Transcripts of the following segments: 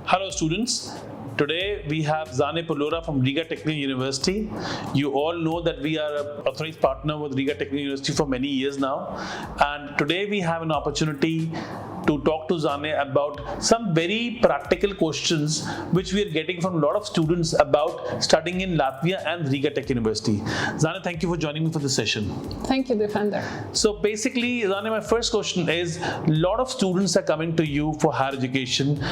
Hello students, today we have Zane Purlaura from 𝐷𝐷𝐷𝐿 Technical University. You all know that we are an authorized partner with 𝐷𝐷𝐷𝐿 Technical University for many years now, and today we have an opportunity to talk to Zane about some very practical questions which we are getting from a lot of students about studying in Latvia and 𝐷𝐷𝐷𝐿 Tech University. Zane, thank you for joining me for this session. Thank you, Defender. So basically, Zane, my first question is, a lot of students are coming to you for higher education.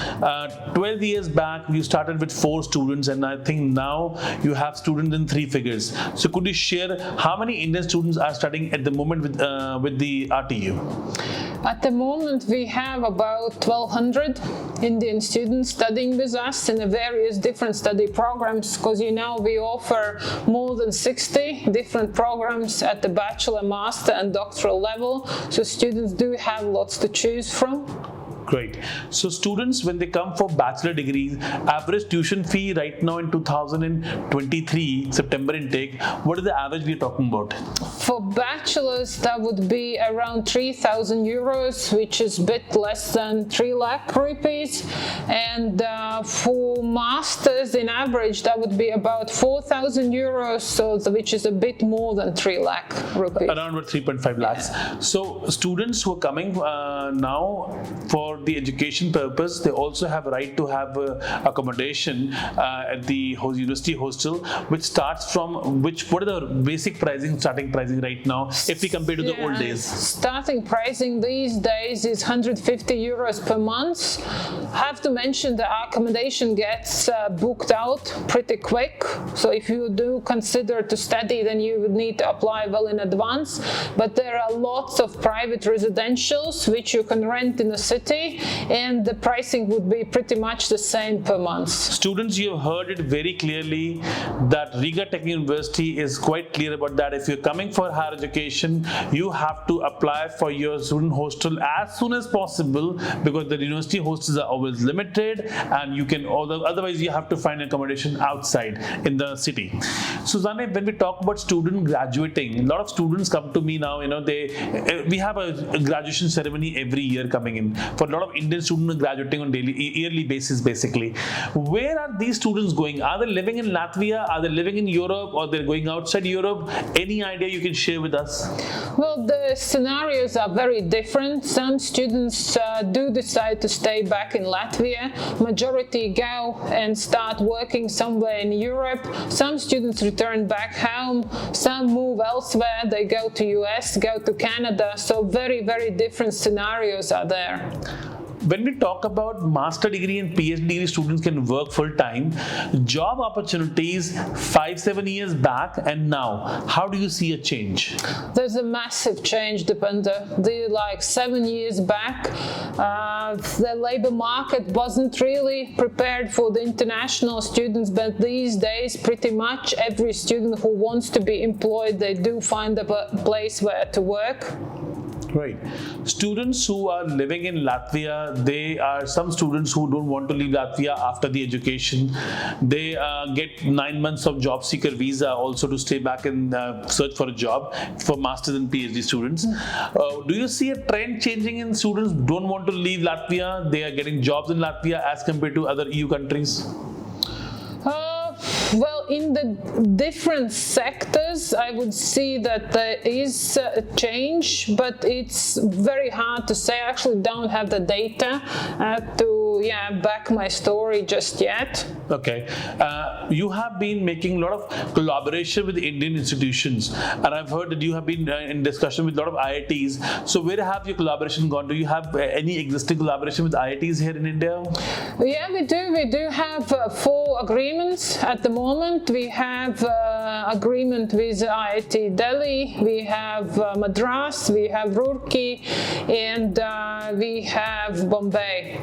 12 years back, you started with 4 students, and I think now you have students in 3 figures. So could you share how many Indian students are studying at the moment with the RTU? At the moment, we have about 1,200 Indian students studying with us in various different study programs, because we offer more than 60 different programs at the bachelor, master and doctoral level, so students do have lots to choose from. Great. So students, when they come for bachelor degrees, average tuition fee right now in 2023 September intake, what is the average we're talking about? For bachelors, that would be around 3,000 euros, which is a bit less than 3 lakh rupees. And for masters, in average, that would be about 4,000 euros, so which is a bit more than 3 lakh rupees. Around 3.5 lakhs. Yeah. So students who are coming now for the education purpose, they also have right to have accommodation at the university hostel, which starts from what are the basic pricing, starting pricing right now if we compare to the old days? Starting pricing these days is 150 euros per month. Have to mention the accommodation gets booked out pretty quick, so if you do consider to study, then you would need to apply well in advance. But there are lots of private residentials which you can rent in the city, and the pricing would be pretty much the same per month. Students, you have heard it very clearly that 𝐷𝐷𝐷𝐿 Technical University is quite clear about that. If you're coming for higher education, you have to apply for your student hostel as soon as possible, because the university hostels are always limited, and you can otherwise you have to find accommodation outside in the city. So Zane, when we talk about student graduating, a lot of students come to me now. We have a graduation ceremony every year coming in for a lot of Indian students graduating on yearly basis, basically. Where are these students going? Are they living in Latvia? Are they living in Europe? Or they're going outside Europe? Any idea you can share with us? Well, the scenarios are very different. Some students do decide to stay back in Latvia. Majority go and start working somewhere in Europe. Some students return back home. Some move elsewhere. They go to US, go to Canada. So very, very different scenarios are there. When we talk about master degree and PhD degree students can work full-time, job opportunities 5-7 years back and now, how do you see a change? There's a massive change, Depender. Like 7 years back, the labor market wasn't really prepared for the international students, but these days pretty much every student who wants to be employed, they do find a place where to work. Right. Students who are living in Latvia, they are some students who don't want to leave Latvia after the education. They get 9 months of job seeker visa also to stay back and search for a job for masters and PhD students. Do you see a trend changing in students who don't want to leave Latvia? They are getting jobs in Latvia as compared to other EU countries? Well, in the different sectors, I would see that there is a change, but it's very hard to say. I actually don't have the data to back my story just yet. Okay. You have been making a lot of collaboration with Indian institutions, and I've heard that you have been in discussion with a lot of IITs. So where have your collaboration gone? Do you have any existing collaboration with IITs here in India? Yeah, we do. We do have 4 agreements at the moment. We have agreement with IIT Delhi, we have Madras, we have Roorkee, and we have Bombay.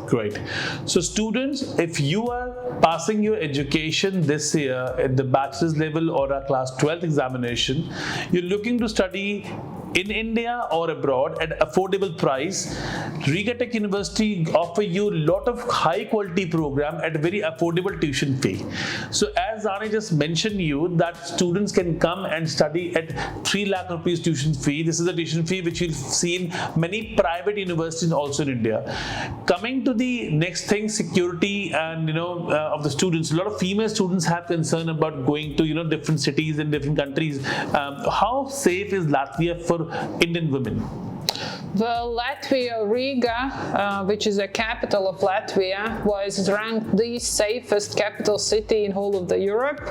Great. So students, if you are passing your education this year at the bachelor's level or a class 12th examination, you're looking to study in India or abroad at affordable price, Riga Tech University offer you a lot of high quality program at very affordable tuition fee. So as Zane just mentioned you that students can come and study at 3 lakh rupees tuition fee. This is a tuition fee which you'll see in many private universities also in India. Coming to the next thing, security and of the students. A lot of female students have concern about going to different cities in different countries. How safe is Latvia for Indian women? Well, Latvia, Riga, which is the capital of Latvia, was ranked the safest capital city in whole of the Europe.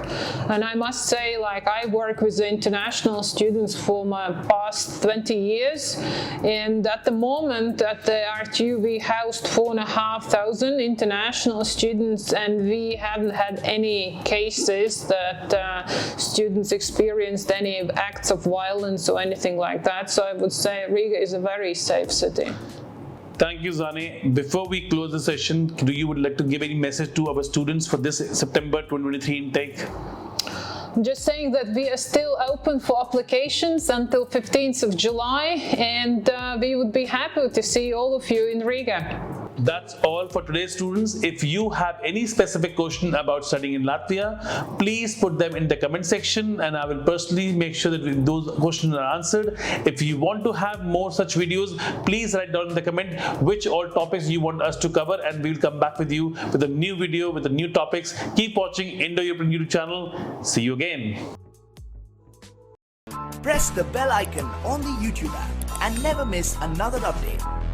And I must say, like, I work with the international students for my past 20 years. And at the moment at the RTU, we housed 4,500 international students, and we haven't had any cases that students experienced any acts of violence or anything like that. So I would say Riga is a very safe city. Thank you, Zane. Before we close the session, do you would like to give any message to our students for this September 2023 intake? I'm just saying that we are still open for applications until 15th of July, and we would be happy to see all of you in Riga. That's all for today, students. If you have any specific question about studying in Latvia, please put them in the comment section and I will personally make sure that those questions are answered. If you want to have more such videos, please write down in the comment which all topics you want us to cover, and we will come back with you with a new video with the new topics. Keep watching Indo-European YouTube channel. See you again. Press the bell icon on the YouTube app and never miss another update.